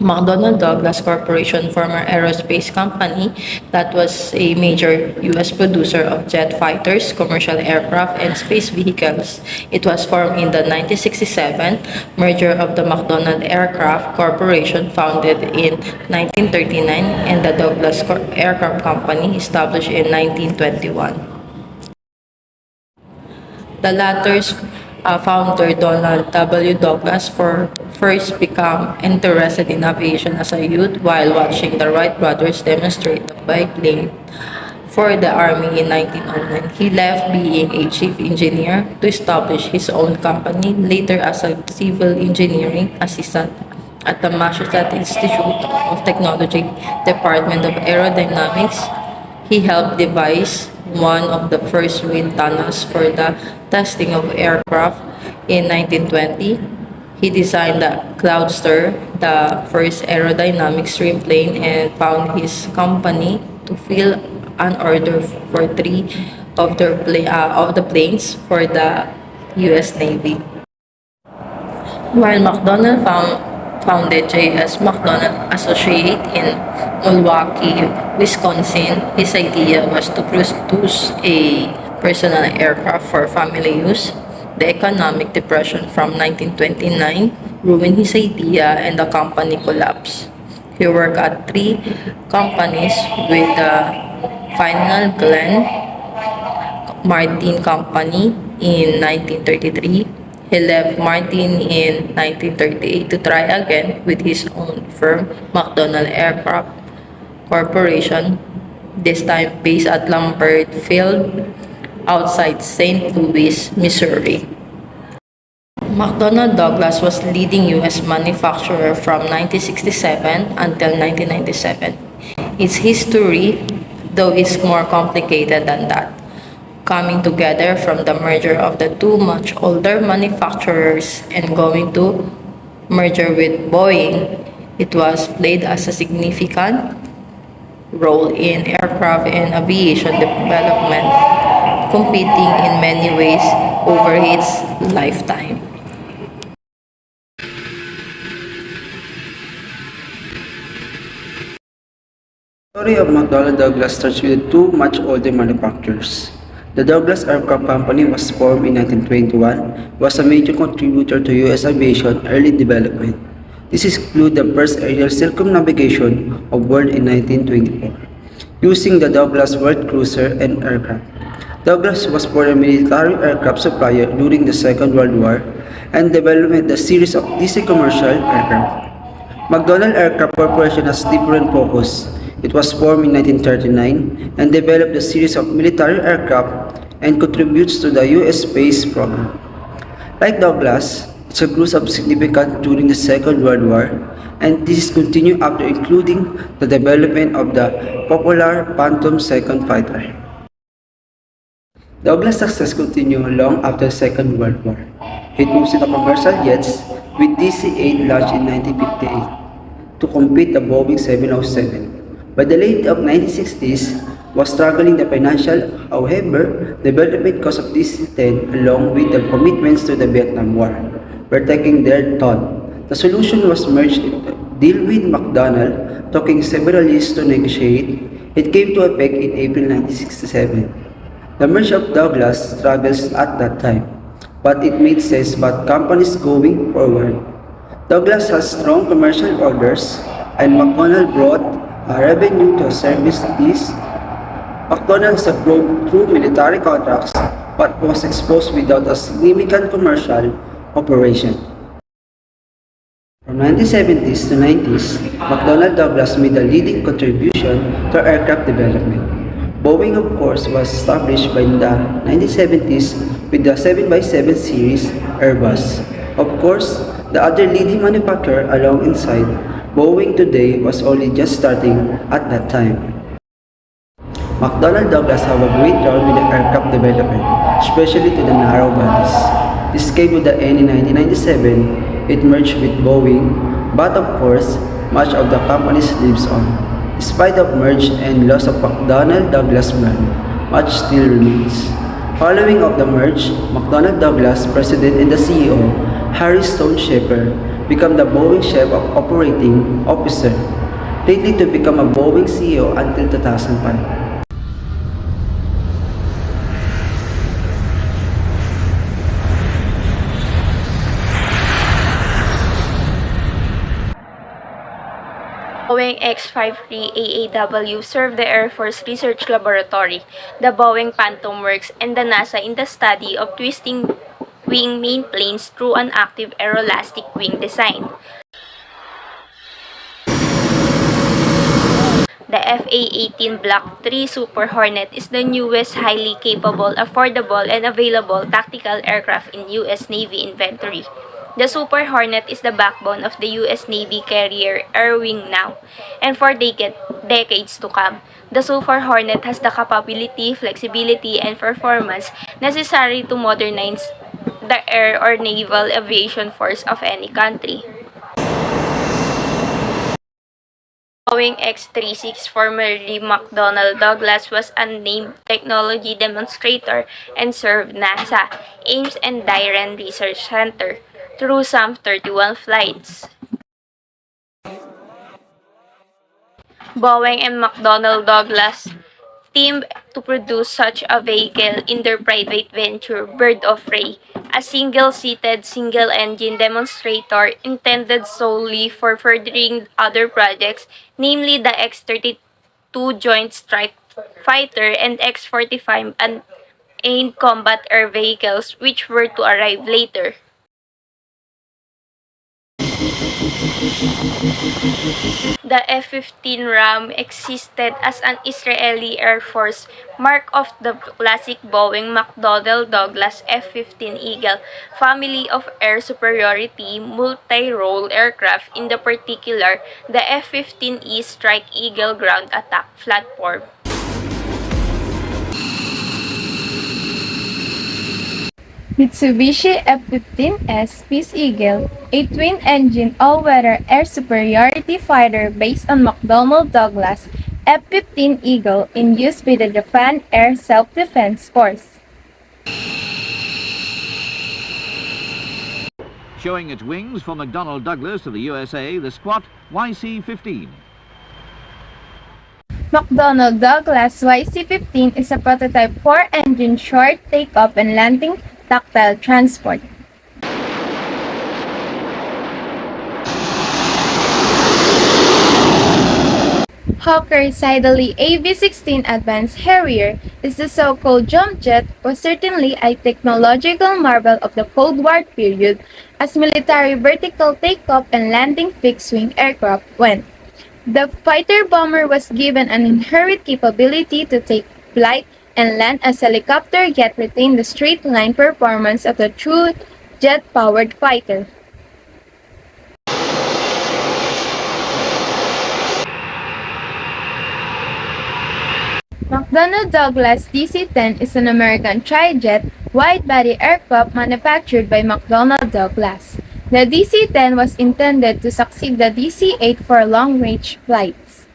McDonnell Douglas Corporation, former aerospace company that was a major U.S. producer of jet fighters, commercial aircraft, and space vehicles. It was formed in the 1967 merger of the McDonnell Aircraft Corporation, founded in 1939, and the Douglas Aircraft Company, established in 1921. The latter's founder, Donald W. Douglas, first became interested in aviation as a youth while watching the Wright brothers demonstrate the biplane for the Army in 1909. He left being a chief engineer to establish his own company, later as a civil engineering assistant at the Massachusetts Institute of Technology Department of Aerodynamics. He helped devise one of the first wind tunnels for the testing of aircraft in 1920. He designed the Cloudster, the first aerodynamic stream plane, and found his company to fill an order for three of the planes for the U.S. Navy. While McDonnell founded J.S. McDonnell Associate in Milwaukee, Wisconsin, his idea was to produce a personal aircraft for family use. The economic depression from 1929 ruined his idea and the company collapsed. He worked at three companies with the Final Glen Martin Company in 1933. He left Martin in 1938 to try again with his own firm, McDonnell Aircraft Corporation, this time based at Lambert Field outside St. Louis, Missouri. McDonnell Douglas was leading U.S. manufacturer from 1967 until 1997. Its history, though, is more complicated than that. Coming together from the merger of the two much older manufacturers and going to merger with Boeing, it was played as a significant role in aircraft and aviation development, competing in many ways over its lifetime. The story of McDonnell Douglas starts with two much older manufacturers. The Douglas Aircraft Company was formed in 1921, was a major contributor to U.S. aviation early development. This includes the first aerial circumnavigation of world in 1924, using the Douglas World Cruiser and aircraft. Douglas was for a military aircraft supplier during the Second World War and developed a series of diesel commercial aircraft. McDonnell Aircraft Corporation has different focus. It was formed in 1939 and developed a series of military aircraft and contributes to the U.S. space program. Like Douglas, it's a group of significant during the Second World War, and this continued after, including the development of the popular Phantom second fighter. Douglas' success continued long after the Second World War. It moves into commercial jets with DC-8 launched in 1958 to compete the Boeing 707. By the late of 1960s, was struggling the financial, however, development cost of DC-10 along with the commitments to the Vietnam War were taking their toll. The solution was merged into a deal with McDonnell, taking several years to negotiate. It came to effect in April 1967. The merge of Douglas struggles at that time, but it made sense about companies going forward. Douglas has strong commercial orders, and McDonnell brought revenue to service these. McDonnell has grown through military contracts but was exposed without a significant commercial operation. From 1970s to 90s, McDonnell Douglas made a leading contribution to aircraft development. Boeing, of course, was established by the 1970s with the 7x7 series Airbus. Of course, the other leading manufacturer alongside Boeing today was only just starting at that time. McDonnell Douglas have a great role with the aircraft development, especially to the narrow bodies. This came to the end in 1997. It merged with Boeing, but of course, much of the company lives on. Despite the merge and loss of McDonnell Douglas brand, much still remains. Following of the merge, McDonnell Douglas president and the CEO, Harry Stone Shepard, became the Boeing Chief Operating Officer, lately to become a Boeing CEO until 2005. Boeing X-53 AAW served the Air Force Research Laboratory, the Boeing Phantom Works, and the NASA in the study of twisting wing main planes through an active aeroelastic wing design. The FA-18 Block 3 Super Hornet is the newest highly capable, affordable, and available tactical aircraft in U.S. Navy inventory. The Super Hornet is the backbone of the U.S. Navy carrier Air Wing now, and for decades to come. The Super Hornet has the capability, flexibility, and performance necessary to modernize the air or naval aviation force of any country. Boeing X-36, formerly McDonnell Douglas, was a named technology demonstrator and served NASA, Ames, and Dryden Research Center through some 31 flights. Boeing and McDonnell Douglas teamed to produce such a vehicle in their private venture, Bird of Prey, a single-seated, single-engine demonstrator intended solely for furthering other projects, namely the X-32 Joint Strike Fighter and X-45 unmanned combat air vehicles, which were to arrive later. The F-15 Ram existed as an Israeli Air Force mark of the classic Boeing McDonnell Douglas F-15 Eagle family of air superiority multi-role aircraft, in the particular the F-15E Strike Eagle ground attack platform. Mitsubishi F-15S Peace Eagle, a twin-engine all-weather air superiority fighter based on McDonnell Douglas F-15 Eagle in use by the Japan Air Self-Defense Force. Showing its wings for McDonnell Douglas to the USA, the squat YC-15. McDonnell Douglas YC-15 is a prototype 4-engine short takeoff and landing tactile transport. Hawker Siddeley AV-16 Advanced Harrier is the so-called jump jet, was certainly a technological marvel of the Cold War period as military vertical takeoff and landing fixed-wing aircraft went. The fighter bomber was given an inherent capability to take flight and land as helicopter, yet retain the straight-line performance of the true jet-powered fighter. McDonnell Douglas DC-10 is an American tri-jet, wide-body aircraft manufactured by McDonnell Douglas. The DC-10 was intended to succeed the DC-8 for long-range flights.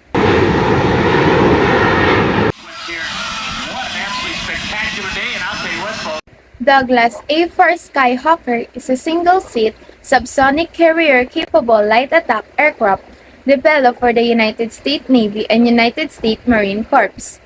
Douglas A-4 Skyhawker is a single-seat, subsonic carrier-capable light attack aircraft developed for the United States Navy and United States Marine Corps.